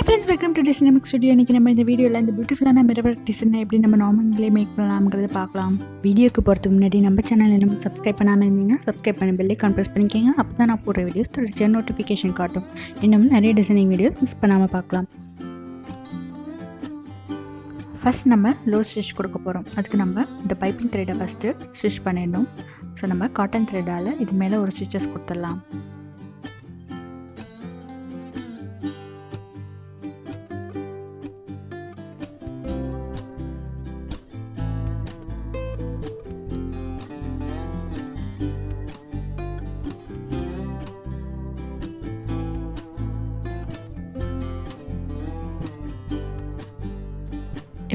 Hi friends, welcome to Dynamic Studio. இன்னைக்கு நம்ம இந்த வீடியோல இந்த பியூட்டிஃபுல்லான மிரர் டிசைன் எப்படி நம்ம நார்மல்லே மேக் பண்ணலாம்ங்கறத பார்க்கலாம். வீடியோக்கு போறதுக்கு முன்னாடி நம்ம சேனலை நம்ம சப்ஸ்கிரைப் பண்ணாம இருந்தீங்கன்னா சப்ஸ்கிரைப் பண்ணி பெல் ஐகான் பிரஸ் பண்ணிக்கங்க. அப்பதான் நான் போடுற வீடியோஸ் தொடர்ச்சியா நோட்டிஃபிகேஷன் காட்டும். இன்னும் நிறைய டிசைனிங் வீடியோஸ் மிஸ் பண்ணாம பார்க்கலாம். ஃபர்ஸ்ட் நம்ம லோ ஸ்டிச் கொடுக்க போறோம். அதுக்கு நம்ம இந்த பைப்பிங் த்ரெட்டை ஃபர்ஸ்ட் ஸ்டிச் பண்ணிடணும். ஸோ நம்ம காட்டன் த்ரெட்டால இது மேலே ஒரு ஸ்டிச்சஸ் கொடுத்துடலாம்.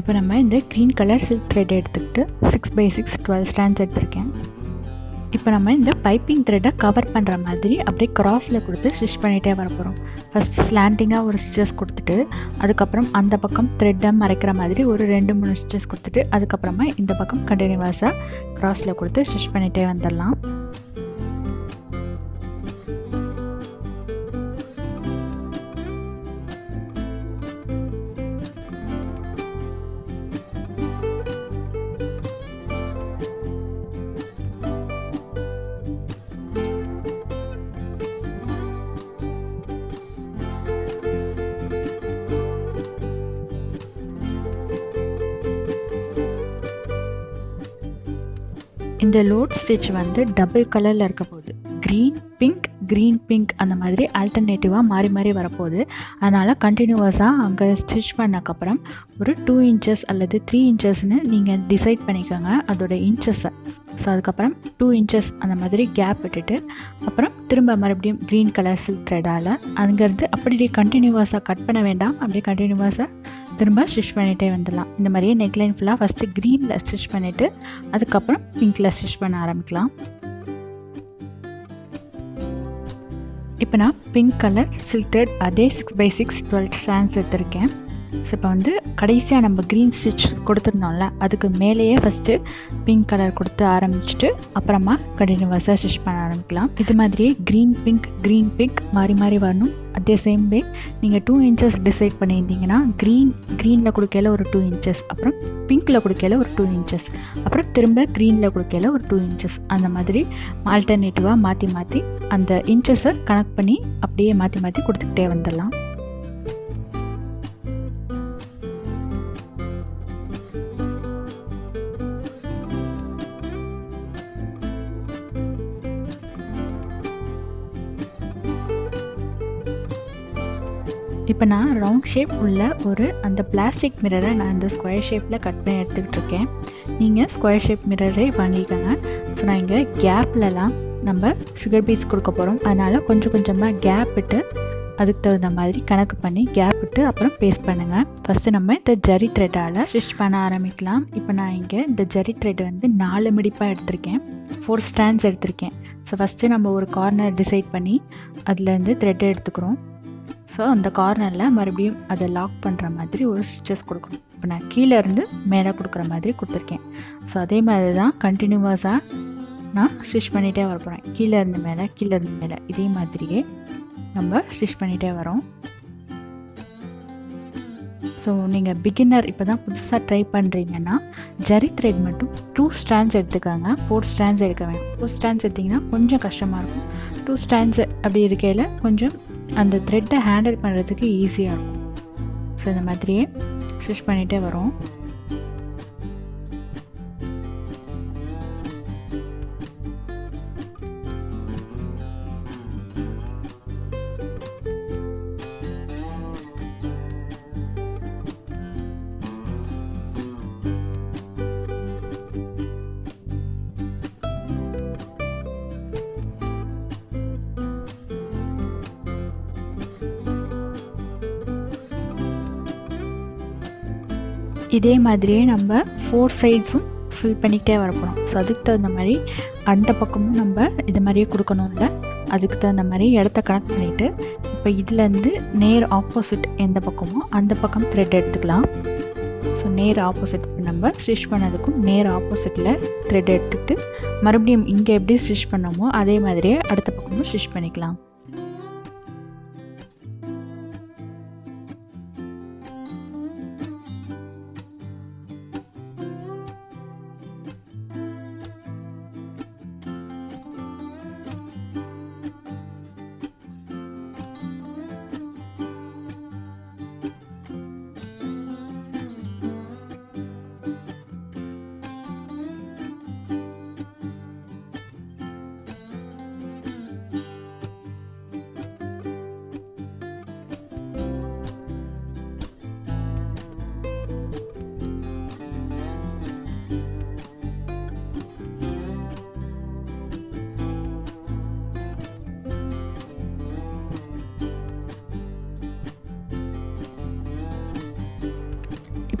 இப்போ நம்ம இந்த க்ரீன் கலர் சில்க் த்ரெட் எடுத்துக்கிட்டு 6x6 12 ஸ்டாண்ட்ஸ் எடுத்திருக்கேன். இப்போ நம்ம இந்த பைப்பிங் த்ரெட்டை கவர் பண்ணுற மாதிரி அப்படியே கிராஸில் கொடுத்து ஸ்டிச் பண்ணிகிட்டே வர போகிறோம். ஃபஸ்ட் ஸ்லாண்டிங்காக ஒரு ஸ்டிச்சஸ் கொடுத்துட்டு அதுக்கப்புறம் அந்த பக்கம் த்ரெட்டை மறைக்கிற மாதிரி ஒரு 2-3 ஸ்டிச்சஸ் கொடுத்துட்டு அதுக்கப்புறமா இந்த பக்கம் கண்டினியூஸாக கிராஸில் கொடுத்து ஸ்டிச் பண்ணிகிட்டே வந்துடலாம். இந்த லோட் ஸ்டிச் வந்து டபுள் கலரில் இருக்க போகுது. க்ரீன் பிங்க் அந்த மாதிரி ஆல்டர்னேட்டிவாக மாறி மாறி வரப்போகுது. அதனால் கண்டினியூவஸாக அங்கே ஸ்டிச் பண்ணக்கப்புறம் ஒரு 2 inches அல்லது 3 inchesன்னு நீங்கள் டிசைட் பண்ணிக்கோங்க அதோட இன்ச்சஸை. ஸோ அதுக்கப்புறம் 2 inches அந்த மாதிரி கேப் விட்டுட்டு அப்புறம் திரும்ப மறுபடியும் க்ரீன் கலர் சில்க் த்ரெட்டால் அங்கேருந்து அப்படியே கண்டினியூவஸாக கட் பண்ண வேண்டாம், அப்படியே கண்டினியூவஸாக திரும்ப ஸ்டிச் பண்ணிகிட்டே வந்துடலாம். இந்த மாதிரியே நெக்லைன் ஃபுல்லாக ஃபஸ்ட்டு க்ரீனில் ஸ்டிச் பண்ணிவிட்டு அதுக்கப்புறம் பிங்க்கில் ஸ்டிச் பண்ண ஆரம்பிக்கலாம். இப்போ நான் பிங்க் கலர் சில்க் த்ரெட் அதே 6x6 12 ஸ்டாண்ட்ஸ் எடுத்திருக்கேன். ஸோ இப்போ வந்து கடைசியாக நம்ம க்ரீன் ஸ்டிச் கொடுத்துருந்தோம்ல அதுக்கு மேலேயே ஃபஸ்ட்டு பிங்க் கலர் கொடுத்து ஆரம்பிச்சுட்டு அப்புறமா கண்டினியூவஸாக ஸ்டிச் பண்ண ஆரம்பிக்கலாம். இது மாதிரியே க்ரீன் பிங்க் மாறி மாறி வரணும். அதே சேம் வே நீங்கள் 2 inches டிசைட் பண்ணியிருந்தீங்கன்னா க்ரீனில் கொடுக்கையில் ஒரு 2 inches, அப்புறம் பிங்க்கில் கொடுக்கையில் ஒரு 2 inches, அப்புறம் திரும்ப க்ரீனில் கொடுக்கையில் ஒரு 2 inches அந்த மாதிரி ஆல்டர்னேட்டிவாக மாற்றி அந்த இன்ச்சஸை கனெக்ட் பண்ணி அப்படியே மாற்றி கொடுத்துக்கிட்டே வந்துடலாம். இப்போ நான் ரவுண்ட் ஷேப் உள்ள ஒரு அந்த பிளாஸ்டிக் மிரரை நான் இந்த ஸ்கொயர் ஷேப்பில் கட் பண்ணி எடுத்துக்கிட்டு இருக்கேன். நீங்கள் ஸ்கொயர் ஷேப் மிரரே வாங்கிக்கோங்க. ஸோ நான் இங்கே கேப்லலாம் நம்ம சுகர் பீட்ஸ் கொடுக்க போகிறோம். அதனால் கொஞ்சமாக கேப் விட்டு அதுக்கு தகுந்த மாதிரி கணக்கு பண்ணி கேப் விட்டு அப்புறம் பேஸ்ட் பண்ணுங்கள். ஃபஸ்ட்டு நம்ம இந்த ஜரி த்ரெட்டால் ஸ்டிச் பண்ண ஆரம்பிக்கலாம். இப்போ நான் இங்கே இந்த ஜரி த்ரெட் வந்து 4 மிடிப்பாக எடுத்திருக்கேன், 4 ஸ்டாண்ட்ஸ் எடுத்திருக்கேன். ஸோ ஃபஸ்ட்டு நம்ம ஒரு கார்னர் டிசைட் பண்ணி அதுலேருந்து த்ரெட்டை எடுத்துக்கிறோம். ஸோ அந்த கார்னரில் மறுபடியும் அதை லாக் பண்ணுற மாதிரி ஒரு ஸ்டிச்சஸ் கொடுக்கணும். இப்போ நான் கீழேருந்து மேலே கொடுக்குற மாதிரி கொடுத்துருக்கேன். ஸோ அதே மாதிரி தான் கண்டினியூவஸாக நான் ஸ்டிச் பண்ணிகிட்டே வர போகிறேன். கீழேருந்து மேலே இதே மாதிரியே நம்ம ஸ்டிச் பண்ணிகிட்டே வரோம். ஸோ நீங்கள் பிகினர் இப்போ தான் புதுசாக ட்ரை பண்ணுறீங்கன்னா ஜரி த்ரெட் மட்டும் 2 ஸ்டாண்ட்ஸ் எடுத்துக்காங்க, 4 ஸ்டாண்ட்ஸ் எடுக்க வேணும். 4 ஸ்டாண்ட்ஸ் எடுத்திங்கன்னா கொஞ்சம் கஷ்டமாக இருக்கும். 2 ஸ்டாண்ட்ஸ் அப்படி இருக்கையில் கொஞ்சம் அந்த த்ரெட்டை ஹேண்டில் பண்ணுறதுக்கு ஈஸியாக இருக்கும். ஸோ இந்த மாதிரியே ஸ்டிச் பண்ணிகிட்டே வரோம். இதே மாதிரியே நம்ம 4 சைட்ஸும் ஃபில் பண்ணிக்கிட்டே வரப்போகிறோம். ஸோ அதுக்கு தகுந்த மாதிரி அந்த பக்கமும் நம்ம இது மாதிரியே கொடுக்கணும்ல, அதுக்கு தகுந்த மாதிரி இடத்த கனெக்ட் பண்ணிவிட்டு இப்போ இதுலேருந்து நேர் ஆப்போசிட் எந்த பக்கமோ அந்த பக்கம் த்ரெட் எடுத்துக்கலாம். ஸோ நேர் ஆப்போசிட் நம்ம ஸ்டிச் பண்ணதுக்கும் நேர் ஆப்போசிட்டில் த்ரெட் எடுத்துக்கிட்டு மறுபடியும் இங்கே எப்படி ஸ்டிச் பண்ணோமோ அதே மாதிரியே அடுத்த பக்கமும் ஸ்டிச் பண்ணிக்கலாம்.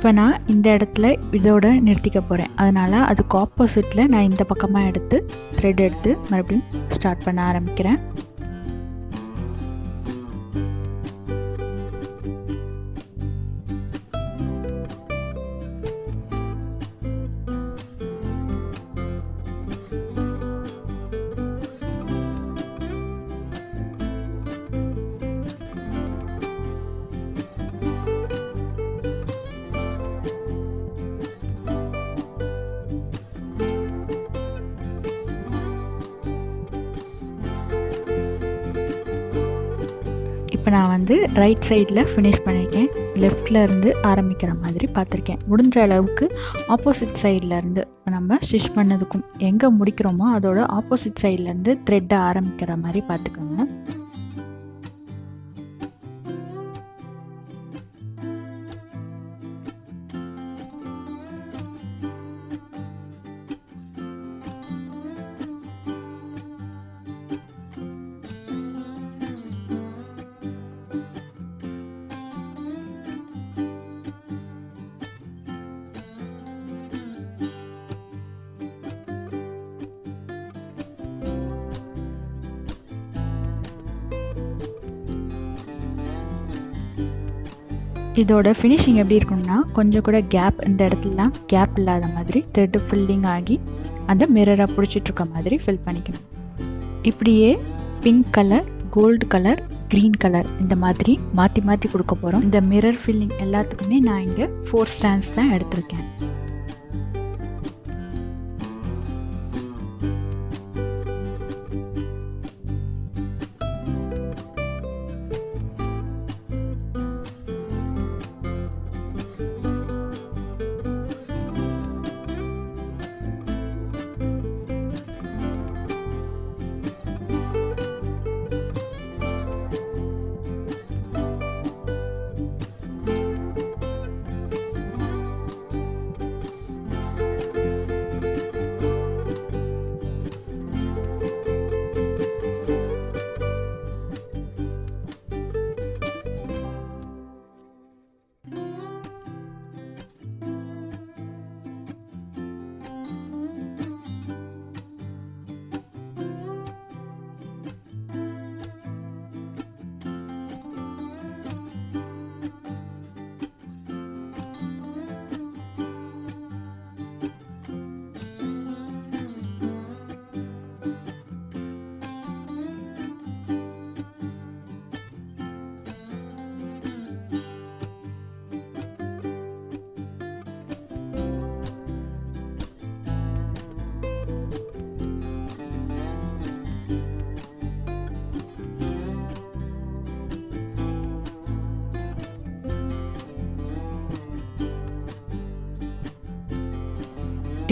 இப்போ நான் இந்த இடத்துல இதோட நிறுத்திக்க போகிறேன். அதனால் அதுக்கு ஆப்போசிட்டில் நான் இந்த பக்கமாக எடுத்து த்ரெட் எடுத்து மறுபடியும் ஸ்டார்ட் பண்ண ஆரம்பிக்கிறேன். இப்போ நான் வந்து ரைட் சைடில் ஃபினிஷ் பண்ணியிருக்கேன். லெஃப்டில் இருந்து ஆரம்பிக்கிற மாதிரி பார்த்துருக்கேன். முடிஞ்ச அளவுக்கு ஆப்போசிட் சைடில் இருந்து நம்ம ஸ்டிச் பண்ணதுக்கும் எங்கே முடிக்கிறோமோ அதோட ஆப்போசிட் சைட்லேருந்து த்ரெட்டை ஆரம்பிக்கிற மாதிரி பார்த்துக்கோங்க. இதோட ஃபினிஷிங் எப்படி இருக்குன்னா கொஞ்சம் கூட கேப், இந்த இடத்துலலாம் கேப் இல்லாத மாதிரி த்ரெட்டு ஃபில்லிங் ஆகி அந்த மிரரை பிடிச்சிட்ருக்க மாதிரி ஃபில் பண்ணிக்கணும். இப்படியே pink colour, gold colour, green colour இந்த மாதிரி மாற்றி மாற்றி கொடுக்க போகிறோம். இந்த மிரர் ஃபில்லிங் எல்லாத்துக்குமே நான் இங்கே 4 ஸ்டாண்ட்ஸ் தான் எடுத்திருக்கேன்.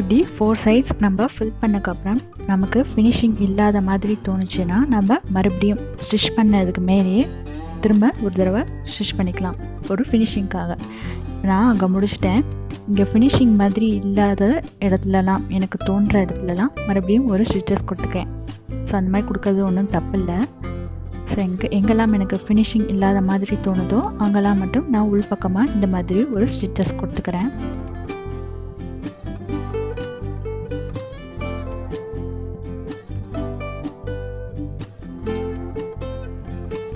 இப்படி 4 சைட்ஸ் நம்ம ஃபில் பண்ணக்கப்புறம் நமக்கு ஃபினிஷிங் இல்லாத மாதிரி தோணுச்சுன்னா நம்ம மறுபடியும் ஸ்டிச் பண்ணதுக்கு மேலேயே திரும்ப ஒரு தடவை ஸ்டிச் பண்ணிக்கலாம் ஒரு ஃபினிஷிங்காக. நான் அங்கே முடிச்சிட்டேன். இங்கே ஃபினிஷிங் மாதிரி இல்லாத இடத்துலலாம், எனக்கு தோன்ற இடத்துலலாம் மறுபடியும் ஒரு ஸ்டிச்சஸ் கொடுத்துக்கேன். ஸோ அந்த மாதிரி கொடுக்கறது ஒன்றும் தப்பில்லை. ஸோ எங்கெல்லாம் எனக்கு ஃபினிஷிங் இல்லாத மாதிரி தோணுதோ அங்கெல்லாம் மட்டும் நான் உள்பக்கமாக இந்த மாதிரி ஒரு ஸ்டிச்சஸ் கொடுத்துக்கிறேன்.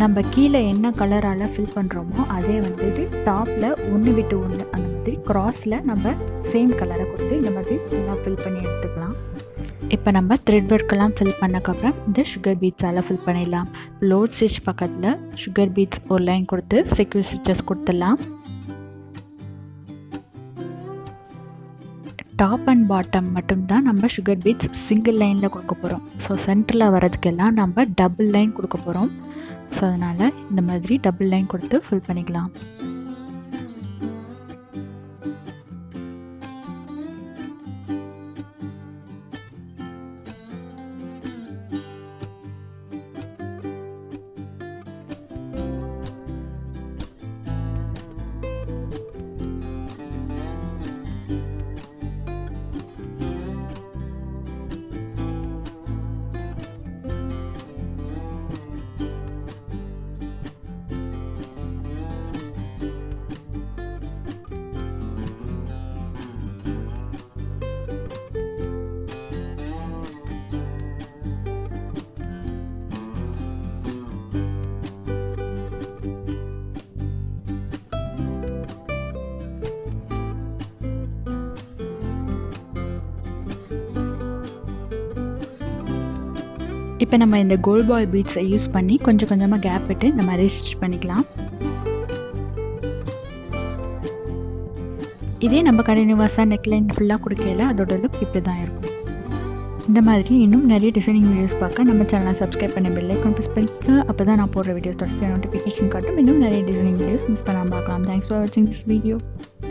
நம்ம கீழே என்ன கலரால் ஃபில் பண்ணுறோமோ அதே வந்துட்டு டாப்பில் ஒன்று விட்டு ஒன்று அந்த மாதிரி க்ராஸில் நம்ம சேம் கலரை கொடுத்து இந்த மாதிரி ஃபுல்லாக ஃபில் பண்ணி எடுத்துக்கலாம். இப்போ நம்ம த்ரெட் ஒர்க்கெல்லாம் ஃபில் பண்ணக்கப்புறம் இந்த சுகர் பீட்ஸால் ஃபில் பண்ணிடலாம். லோட் ஸ்டிச் பக்கத்தில் சுகர் பீட்ஸ் ஒரு லைன் கொடுத்து செக்யூர் ஸ்டிச்சஸ் கொடுத்துடலாம். டாப் அண்ட் பாட்டம் மட்டும்தான் நம்ம சுகர் பீட்ஸ் சிங்கிள் லைனில் கொடுக்க போகிறோம். ஸோ சென்டரில் வரதுக்கெல்லாம் நம்ம டபுள் லைன் கொடுக்க போகிறோம். ஸோ அதனால் இந்த மாதிரி டபுள் லைன் கொடுத்து ஃபில் பண்ணிக்கலாம். இப்போ நம்ம இந்த கோல்ட் பால் பீட்ஸை யூஸ் பண்ணி கொஞ்சம் கொஞ்சமாக கேப் விட்டு இந்த மாதிரி ஸ்டிச் பண்ணிக்கலாம். இதே நம்ம கண்டினியூவஸாக நெக்லைன் ஃபுல்லாக கொடுக்கல அதோட லுக் இப்படி தான் இருக்கும். இந்த மாதிரி இன்னும் நிறைய டிசைனிங் வீடியோஸ் பார்க்க நம்ம சேனலை சப்ஸ்கிரைப் பண்ணி பெல் ஐக்கான் ப்ரெஸ் பண்ணிக்க. அப்போ தான் நான் போடுற வீடியோஸ் தொடர்ச்சி நோட்டிஃபிகேஷன் காட்டும். இன்னும் நிறைய டிசைனிங் வீடியோஸ் மிஸ் பண்ணாமல் பார்க்கலாம். தேங்க்ஸ் ஃபார் வாட்சிங் திஸ் வீடியோ.